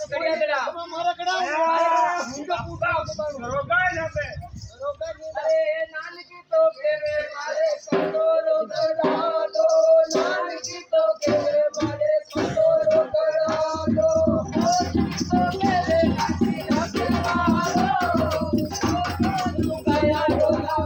मारा कड़ा मुंडा पूटा रोगा यहाँ पे अरे नान की तो केवे मारे कंदोरो करा दो नान की तो केवे मारे कंदोरो करा दो तो केवे काटी रखे मारो लुगाया डोला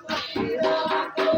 मशीना दो